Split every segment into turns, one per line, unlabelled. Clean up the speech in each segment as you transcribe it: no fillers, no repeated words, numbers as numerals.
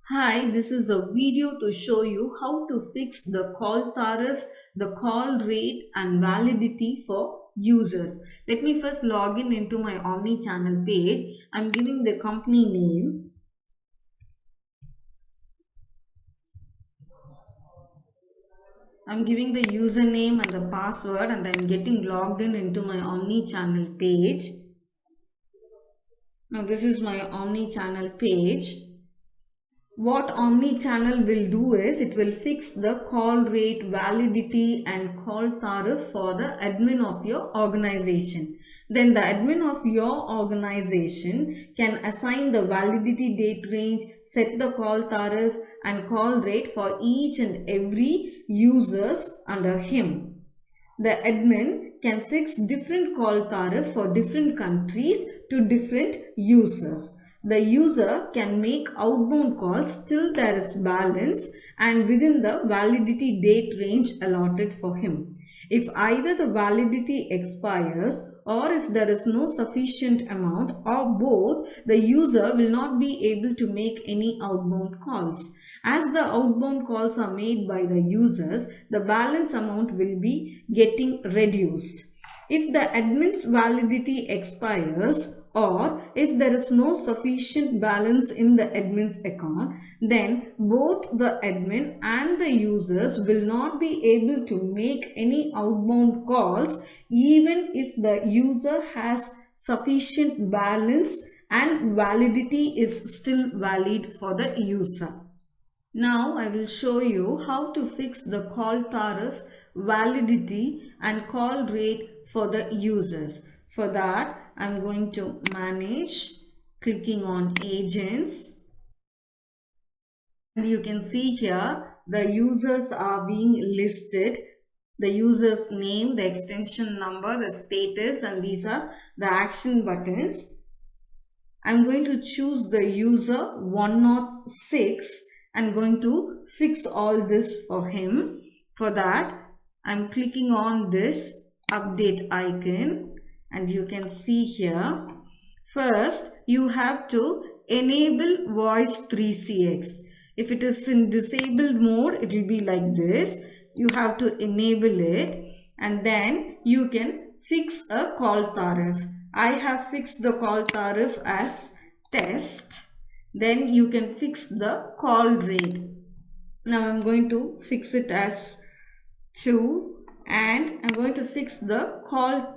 Hi, this is a video to show you how to fix the call tariff, the call rate and validity for users. Let me first log in into my omni-channel page. I'm giving the company name. I'm giving the username and the password and I'm getting logged in into my omni-channel page. Now this is my omni-channel page. What omni-channel will do is it will fix the call rate, validity and call tariff for the admin of your organization. Then the admin of your organization can assign the validity date range, set the call tariff and call rate for each and every users under him. The admin can fix different call tariff for different countries to different users. The user can make outbound calls till there is balance and within the validity date range allotted for him. If either the validity expires or if there is no sufficient amount or both, the user will not be able to make any outbound calls. As the outbound calls are made by the users, the balance amount will be getting reduced. If the admin's validity expires or if there is no sufficient balance in the admin's account, then both the admin and the users will not be able to make any outbound calls even if the user has sufficient balance and validity is still valid for the user. Now I will show you how to fix the call tariff, validity and call rate for the users. For that, I am going to manage, clicking on agents. And you can see here the users are being listed. The user's name, the extension number, the status and these are the action buttons. I'm going to choose the user 106. I'm going to fix all this for him. For that, I'm clicking on this update icon and you can see here. First, you have to enable voice 3CX. If it is in disabled mode, it will be like this. You have to enable it and then you can fix a call tariff. I have fixed the call tariff as test. Then you can fix the call rate. Now I'm going to fix it as 2 and I'm going to fix the call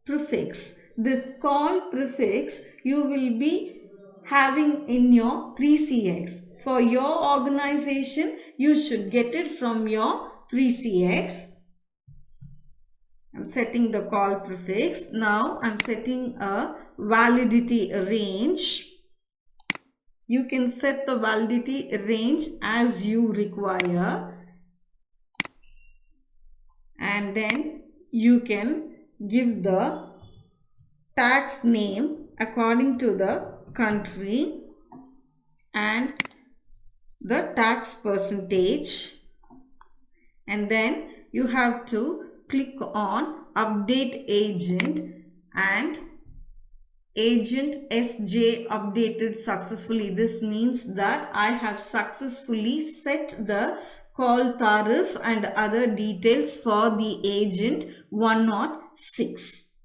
prefix. This call prefix you will be having in your 3CX. For your organization, you should get it from your 3CX. I'm setting the call prefix. Now I'm setting a validity range. You can set the validity range as you require. And then you can give the tax name according to the country and the tax percentage. And then you have to click on update agent and agent SJ updated successfully. This means that I have successfully set the call tariff and other details for the agent 106.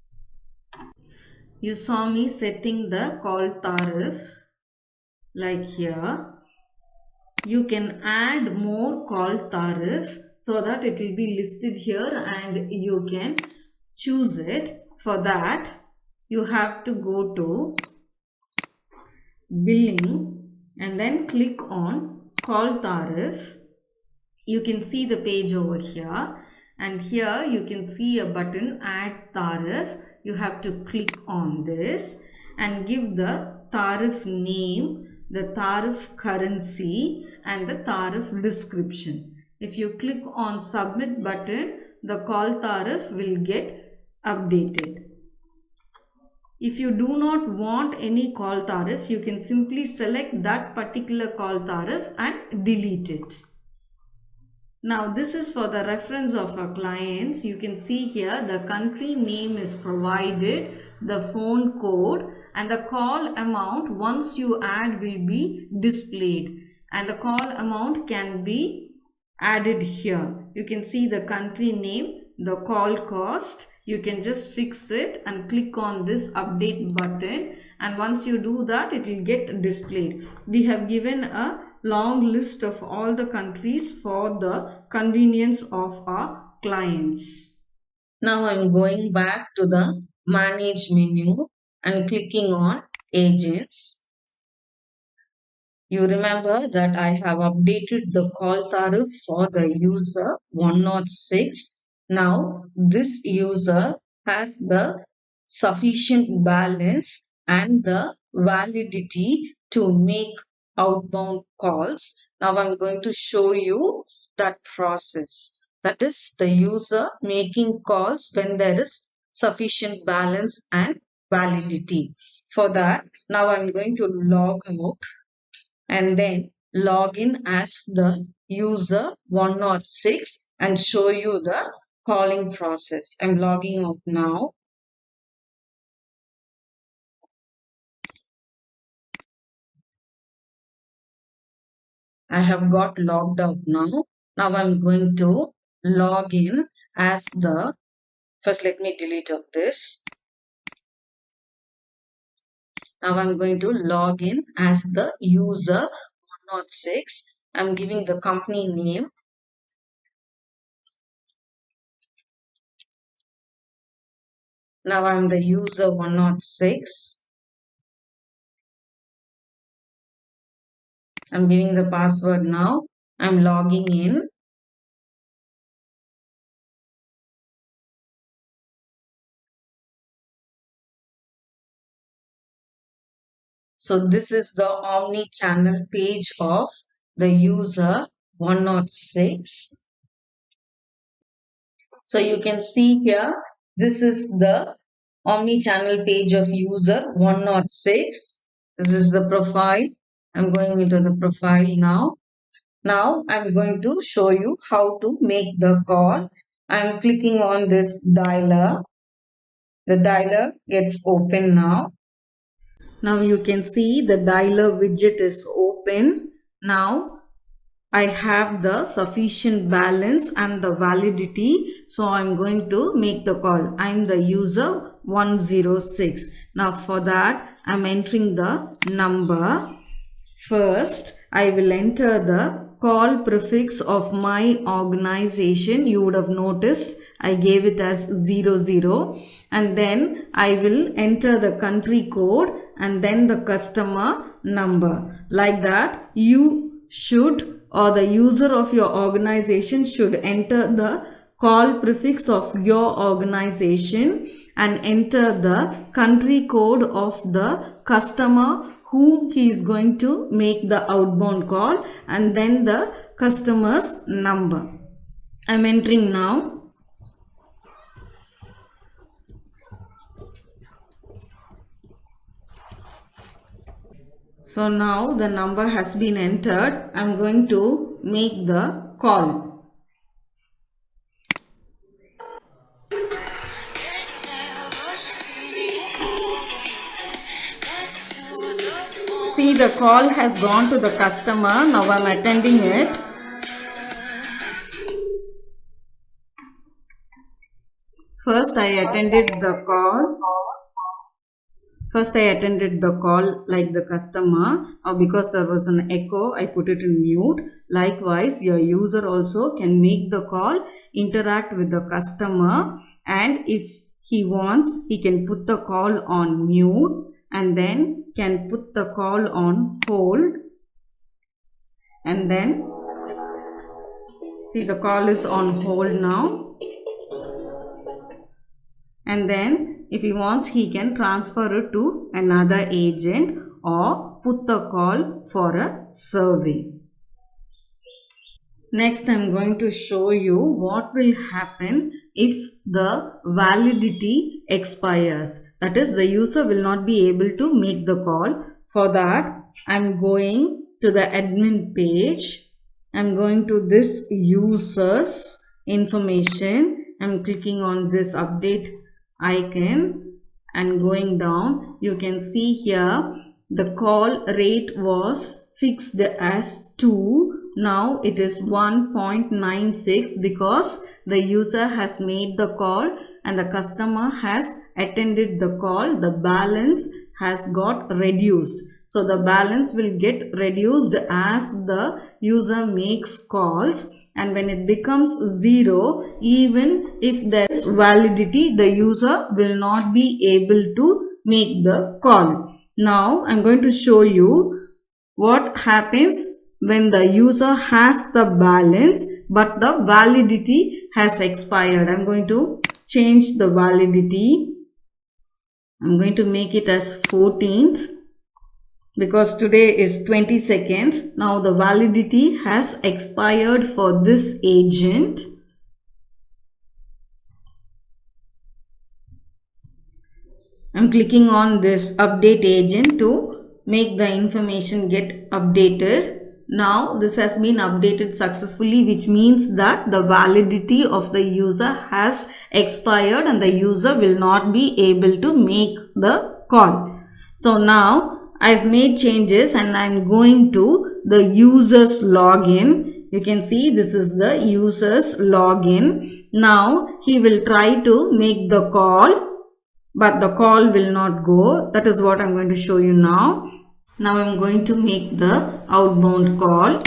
You saw me setting the call tariff like here. You can add more call tariff so that it will be listed here and you can choose it. For that, you have to go to billing and then click on call tariff. You can see the page over here and here you can see a button add tariff. You have to click on this and give the tariff name, the tariff currency and the tariff description. If you click on submit button, the call tariff will get updated. If you do not want any call tariff, you can simply select that particular call tariff and delete it. Now this is for the reference of our clients. You can see here the country name is provided, the phone code and the call amount once you add will be displayed. and the call amount can be added here. You can see the country name, the call cost. You can just fix it and click on this update button, and once you do that, it will get displayed. We have given a long list of all the countries for the convenience of our clients. Now I'm going back to the manage menu and clicking on agents. You remember that I have updated the call tariff for the user 106. Now this user has the sufficient balance and the validity to make outbound calls. Now I'm going to show you that process. That is the user making calls when there is sufficient balance and validity. For that, now I'm going to log out and then log in as the user 106 and show you the calling process. I'm logging out now. I have got logged out now. Now I'm going to log in as the, first let me delete out this. Now I'm going to log in as the user 106. I'm giving the company name. Now I'm the user 106. I'm giving the password now. I'm logging in. So this is the omni-channel page of the user 106. So you can see here, this is the omni-channel page of user 106. This is the profile. I'm going into the profile now. Now I'm going to show you how to make the call. I'm clicking on this dialer. The dialer gets open now. Now you can see the dialer widget is open. Now I have the sufficient balance and the validity. So I'm going to make the call. I'm the user 106. Now for that, I'm entering the number. First, I will enter the call prefix of my organization. You would have noticed I gave it as 00, and then I will enter the country code and then the customer number. Like that, you should, or the user of your organization should enter the call prefix of your organization and enter the country code of the customer whom he is going to make the outbound call and then the customer's number. I'm entering now. So now the number has been entered. I'm going to make the call. See, the call has gone to the customer. Now I'm attending it. First I attended the call. First I attended the call like the customer. Because there was an echo, I put it in mute. Likewise, your user also can make the call, interact with the customer, and if he wants, he can put the call on mute and then can put the call on hold, and then see the call is on hold now, and then if he wants, he can transfer it to another agent or put the call for a survey. Next, I'm going to show you what will happen if the validity expires. That is, the user will not be able to make the call. For that, I'm going to the admin page. I'm going to this users information. I'm clicking on this update icon and going down. You can see here the call rate was fixed as 2. Now it is 1.96 because the user has made the call and the customer has attended the call. The balance has got reduced. So the balance will get reduced as the user makes calls, and when it becomes 0, even if there is validity, the user will not be able to make the call. Now I'm going to show you what happens when the user has the balance but the validity has expired. I'm going to change the validity. I'm going to make it as 14th because today is 22nd. Now the validity has expired for this agent. I'm clicking on this update agent to make the information get updated. Now this has been updated successfully, which means that the validity of the user has expired and the user will not be able to make the call. So now I've made changes and I'm going to the user's login. You can see this is the user's login. Now he will try to make the call, but the call will not go. That is what I'm going to show you now. Now I'm going to make the outbound call.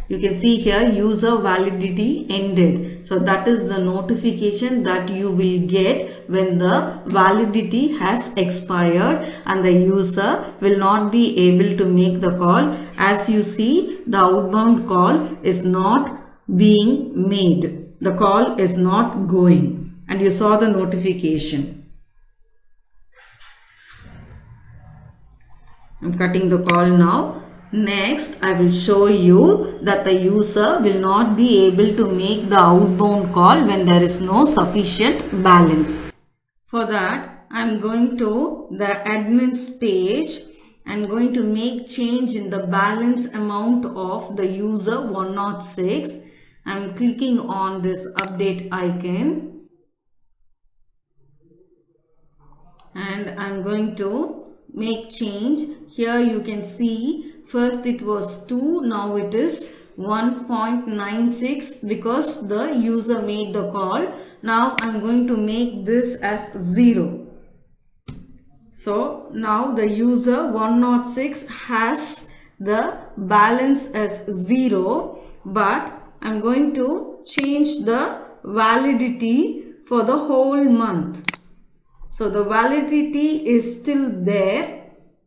You can see here user validity ended. So that is the notification that you will get when the validity has expired and the user will not be able to make the call. As you see, the outbound call is not being made. The call is not going, and you saw the notification. I'm cutting the call now. Next, I will show you that the user will not be able to make the outbound call when there is no sufficient balance. For that, I am going to the admin's page. I am going to make change in the balance amount of the user 106. I am clicking on this update icon and I am going to make change. Here you can see first it was 2, now it is 1.96 because the user made the call. Now I'm going to make this as 0. So now the user 106 has the balance as 0, but I'm going to change the validity for the whole month. So the validity is still there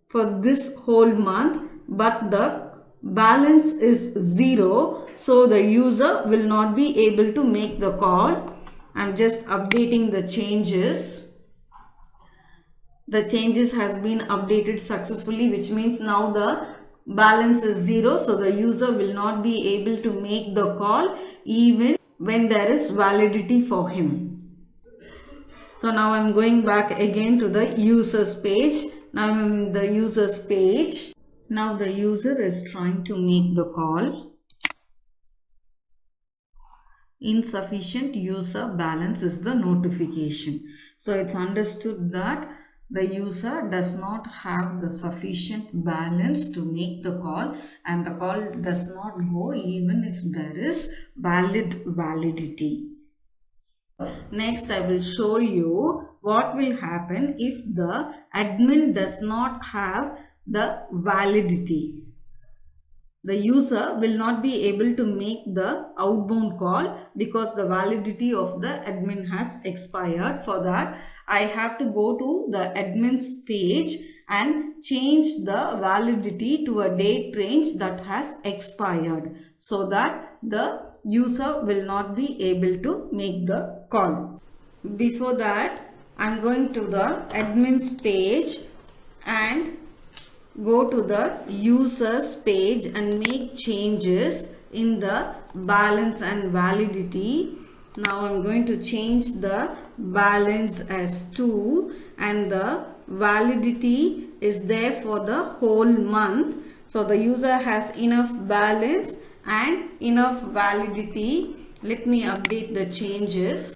for this whole month, but the balance is 0, so the user will not be able to make the call. I'm just updating the changes. The changes has been updated successfully, which means now the balance is 0, so the user will not be able to make the call even when there is validity for him. So now I'm going back again to the users page. Now I'm in the users page. Now the user is trying to make the call. Insufficient user balance is the notification. So it's understood that the user does not have the sufficient balance to make the call and the call does not go even if there is valid validity. Next, I will show you what will happen if the admin does not have the validity. The user will not be able to make the outbound call because the validity of the admin has expired. For that, I have to go to the admin's page and change the validity to a date range that has expired so that the user will not be able to make the call. Before that, I'm going to the admin's page and go to the users page and make changes in the balance and validity. Now I'm going to change the balance as 2 and the validity is there for the whole month. So the user has enough balance and enough validity. Let me update the changes.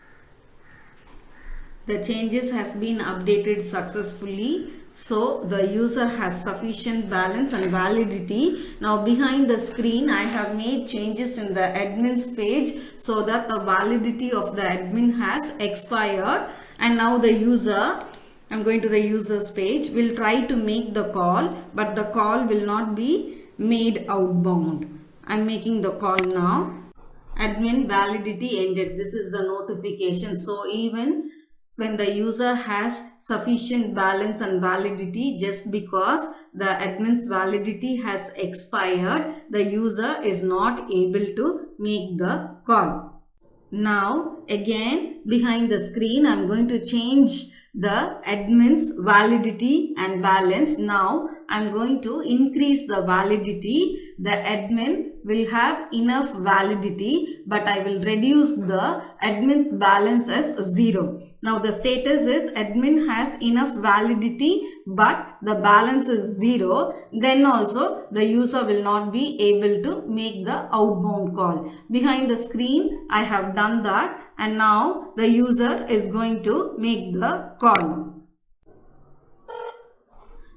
The changes has been updated successfully. So the user has sufficient balance and validity. Now behind the screen I have made changes in the admin's page so that the validity of the admin has expired, and now the user, I'm going to the user's page, will try to make the call, but the call will not be made outbound. I'm making the call now. Admin validity ended. This is the notification. So even when the user has sufficient balance and validity, just because the admin's validity has expired, the user is not able to make the call. Now again behind the screen I'm going to change the admin's validity and balance. Now I'm going to increase the validity. The admin will have enough validity, but I will reduce the admin's balance as 0. Now the status is admin has enough validity but the balance is 0. Then also the user will not be able to make the outbound call. Behind the screen I have done that, and now the user is going to make the call.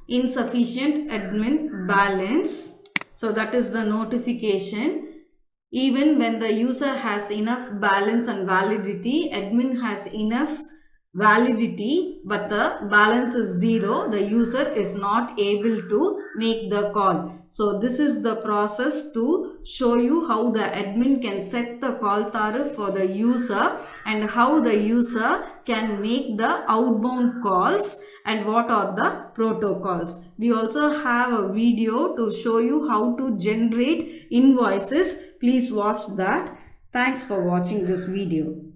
Insufficient admin balance. So that is the notification. Even when the user has enough balance and validity, admin has enough validity but the balance is 0, the user is not able to make the call. So this is the process to show you how the admin can set the call tariff for the user and how the user can make the outbound calls and what are the protocols. We also have a video to show you how to generate invoices. Please watch that. Thanks for watching this video.